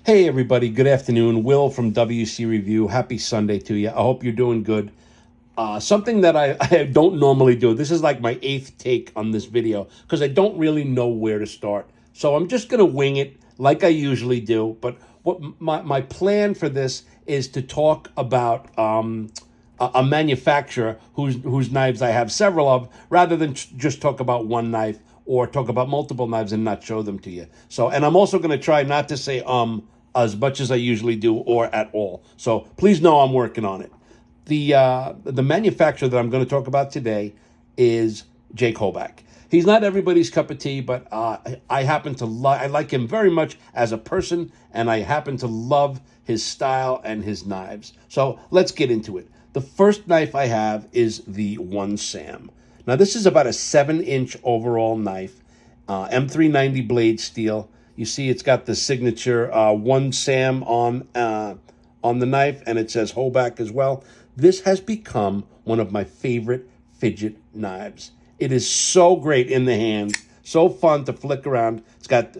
Hey everybody, good afternoon. Will from WC Review. Happy Sunday to you. I hope you're doing good. Something that I don't normally do. This is like my eighth take on this video because I don't really know where to start. So I'm just going to wing it like I usually do. But what my plan for this is to talk about a manufacturer whose knives I have several of, rather than just talk about one knife or talk about multiple knives and not show them to you. So, and I'm also going to try not to say as much as I usually do or at all. So please know I'm working on it. The manufacturer that I'm going to talk about today is Jake Hoback. He's not everybody's cup of tea, but I happen to I like him very much as a person, and I happen to love his style and his knives. So let's get into it. The first knife I have is the One Sam. Now this is about a 7-inch overall knife, M390 blade steel. You see, it's got the signature One Sam on the knife, and it says Hoback as well. This has become one of my favorite fidget knives. It is so great in the hand, so fun to flick around. It's got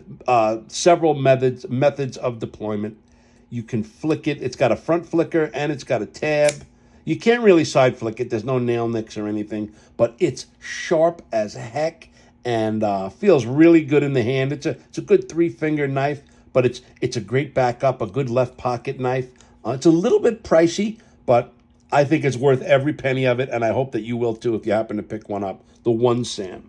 several methods of deployment. You can flick it. It's got a front flicker and it's got a tab. You can't really side flick it. There's no nail nicks or anything, but it's sharp as heck and feels really good in the hand. It's a good 3-finger knife, but it's a great backup, a good left pocket knife. It's a little bit pricey, but I think it's worth every penny of it, and I hope that you will too if you happen to pick one up. The One Sam.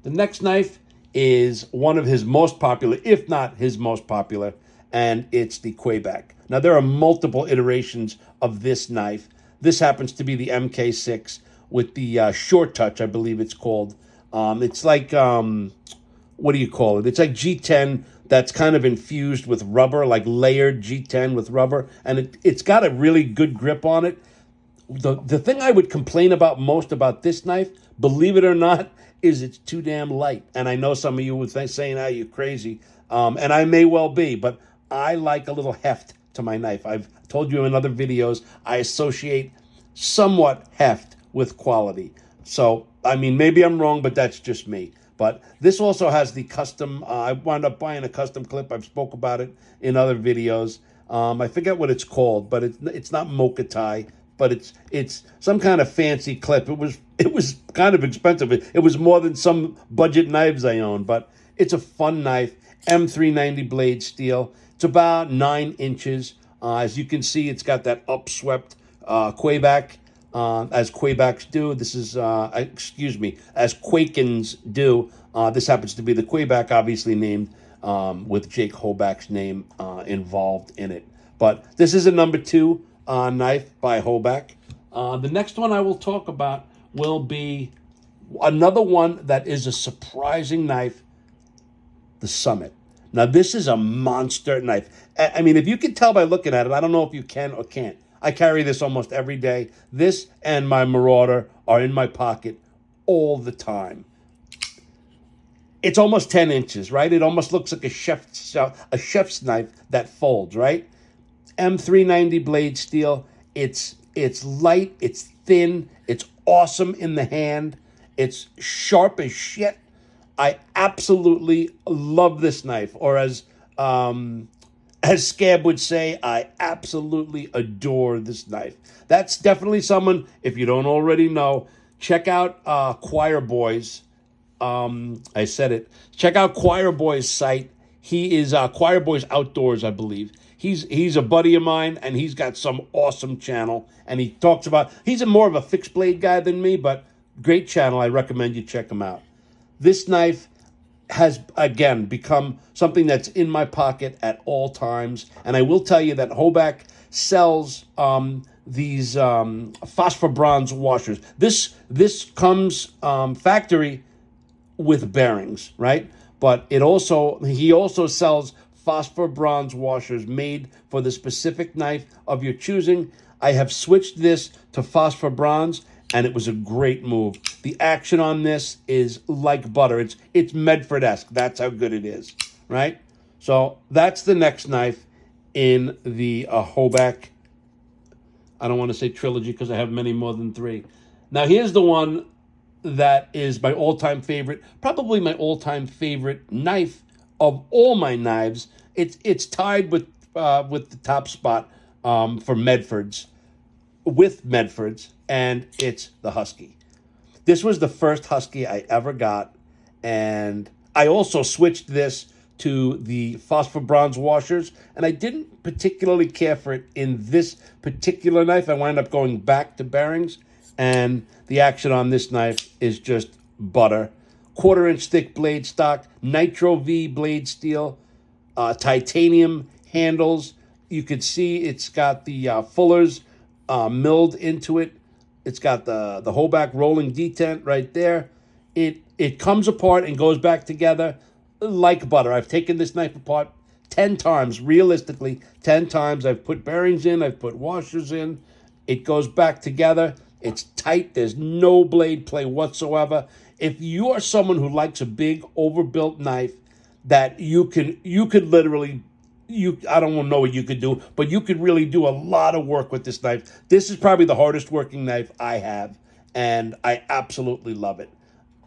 The next knife is one of his most popular, if not his most popular, and it's the Hoback. Now, there are multiple iterations of this knife. This happens to be the MK6 with the short touch, I believe it's called. It's like, what do you call it? It's like G10 that's kind of infused with rubber, like layered G10 with rubber, and it's got a really good grip on it. The thing I would complain about most about this knife, believe it or not, is it's too damn light. And I know some of you would think, saying, "Ah, you're crazy," and I may well be, but I like a little heft to my knife. I've told you in other videos I associate somewhat heft with quality. So, I mean, maybe I'm wrong, but that's just me. But this also has the custom, I wound up buying a custom clip. I've spoke about it in other videos. I forget what it's called, but it's not mocha tie, but it's some kind of fancy clip. It was kind of expensive. It was more than some budget knives I own, but it's a fun knife. M390 blade steel. It's about 9 inches. As you can see, it's got that upswept Hoback, as Hobacks do. This is, as Quakens do. This happens to be the Hoback, obviously named with Jake Hoback's name involved in it. But this is a number 2 knife by Hoback. The next one I will talk about will be another one that is a surprising knife, the Summit. Now, this is a monster knife. I mean, if you can tell by looking at it, I don't know if you can or can't. I carry this almost every day. This and my Marauder are in my pocket all the time. It's almost 10 inches, right? It almost looks like a chef's knife that folds, right? M390 blade steel. It's light, it's thin, it's awesome in the hand. It's sharp as shit. I absolutely love this knife, or as Scab would say, I absolutely adore this knife. That's definitely someone, if you don't already know, check out Choir Boys. I said it. Check out Choir Boys' site. He is Choir Boys Outdoors, I believe. He's a buddy of mine, and he's got some awesome channel. And he talks about, he's more of a fixed blade guy than me, but great channel. I recommend you check him out. This knife has, again, become something that's in my pocket at all times. And I will tell you that Hoback sells these phosphor bronze washers. This comes factory with bearings, right? But he also sells phosphor bronze washers made for the specific knife of your choosing. I have switched this to phosphor bronze, and it was a great move. The action on this is like butter. It's Medford-esque. That's how good it is, right? So that's the next knife in the Hoback. I don't want to say trilogy because I have many more than 3. Now here's the one that is my all-time favorite, probably my all-time favorite knife of all my knives. It's tied with with the top spot for Medford's, with Medford's, and it's the Husky. This was the first Husky I ever got, and I also switched this to the phosphor bronze washers, and I didn't particularly care for it in this particular knife. I wound up going back to bearings, and the action on this knife is just butter. 1/4-inch thick blade stock, Nitro V blade steel, titanium handles. You could see it's got the fullers milled into it. It's got the Hoback rolling detent right there. It comes apart and goes back together like butter. I've taken this knife apart 10 times, realistically, 10 times. I've put bearings in, I've put washers in. It goes back together. It's tight. There's no blade play whatsoever. If you are someone who likes a big, overbuilt knife that you could literally, I don't know what you could do, but you could really do a lot of work with this knife. This is probably the hardest working knife I have, and I absolutely love it.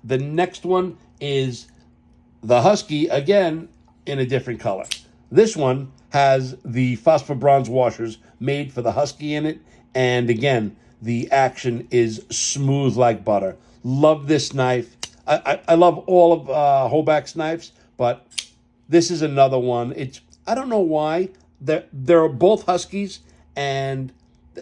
The next one is the Husky, again, in a different color. This one has the phosphor bronze washers made for the Husky in it, and again, the action is smooth like butter. Love this knife. I love all of Hoback's knives, but this is another one. I don't know why. They're both Huskies, and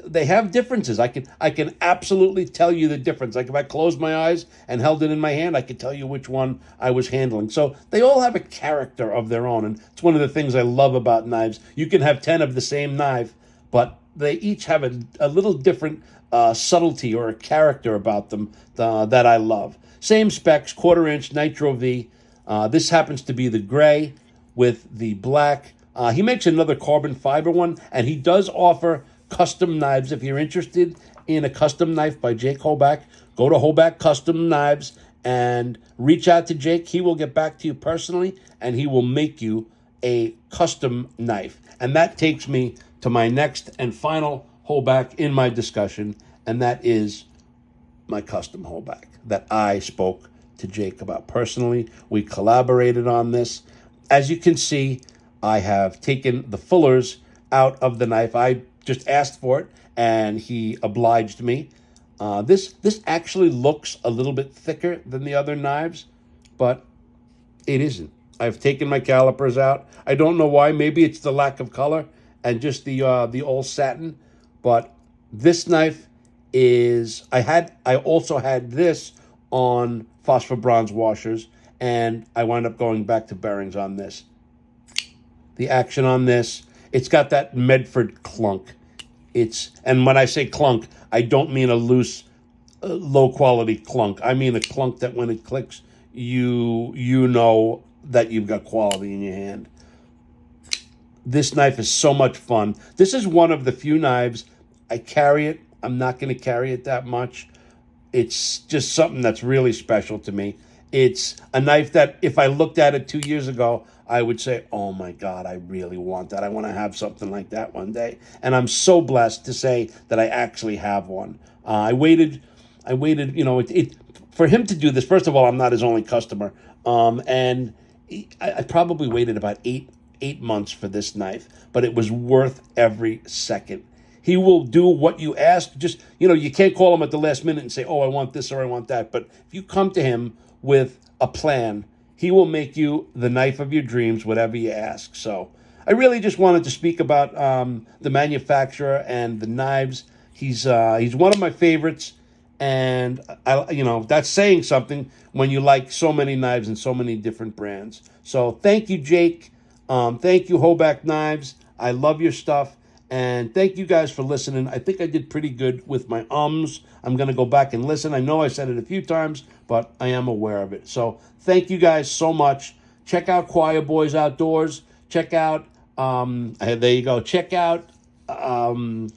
they have differences. I can absolutely tell you the difference. Like if I closed my eyes and held it in my hand, I could tell you which one I was handling. So they all have a character of their own, and it's one of the things I love about knives. You can have 10 of the same knife, but they each have a little different subtlety or a character about them that I love. Same specs, 1/4-inch Nitro V. This happens to be the gray with the black. He makes another carbon fiber one, and he does offer custom knives. If you're interested in a custom knife by Jake Hoback, go to Hoback Custom Knives and reach out to Jake. He will get back to you personally, and he will make you a custom knife. And that takes me to my next and final Hoback in my discussion, and that is my custom Hoback that I spoke to Jake about personally. We collaborated on this. As you can see, I have taken the fullers out of the knife. I just asked for it, and he obliged me. This actually looks a little bit thicker than the other knives, but it isn't. I've taken my calipers out. I don't know why. Maybe it's the lack of color and just the all satin. But this knife is. I also had this on phosphor bronze washers, and I wound up going back to bearings on this. The action on this, it's got that Medford clunk. And when I say clunk, I don't mean a loose, low quality clunk. I mean a clunk that when it clicks, you know that you've got quality in your hand. This knife is so much fun. This is one of the few knives I carry it. I'm not going to carry it that much. It's just something that's really special to me. It's a knife that if I looked at it 2 years ago, I would say, oh my God, I really want that. I want to have something like that one day. And I'm so blessed to say that I actually have one. I waited, for him to do this. First of all, I'm not his only customer. And I probably waited about eight months for this knife, but it was worth every second. He will do what you ask. Just, you can't call him at the last minute and say, oh, I want this or I want that. But if you come to him with a plan, he will make you the knife of your dreams, whatever you ask. So I really just wanted to speak about the manufacturer and the knives. He's one of my favorites, and that's saying something when you like so many knives and so many different brands. So thank you, Jake. Thank you, Hoback Knives. I love your stuff. And thank you guys for listening. I think I did pretty good with my ums. I'm going to go back and listen. I know I said it a few times, but I am aware of it. So thank you guys so much. Check out Choir Boys Outdoors. Check out, there you go. Check out Satu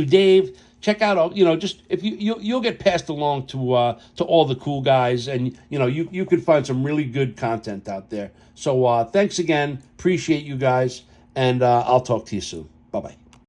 Dave. Check out, just if you'll get passed along to all the cool guys, and you can find some really good content out there. So thanks again. Appreciate you guys. And I'll talk to you soon. Bye-bye.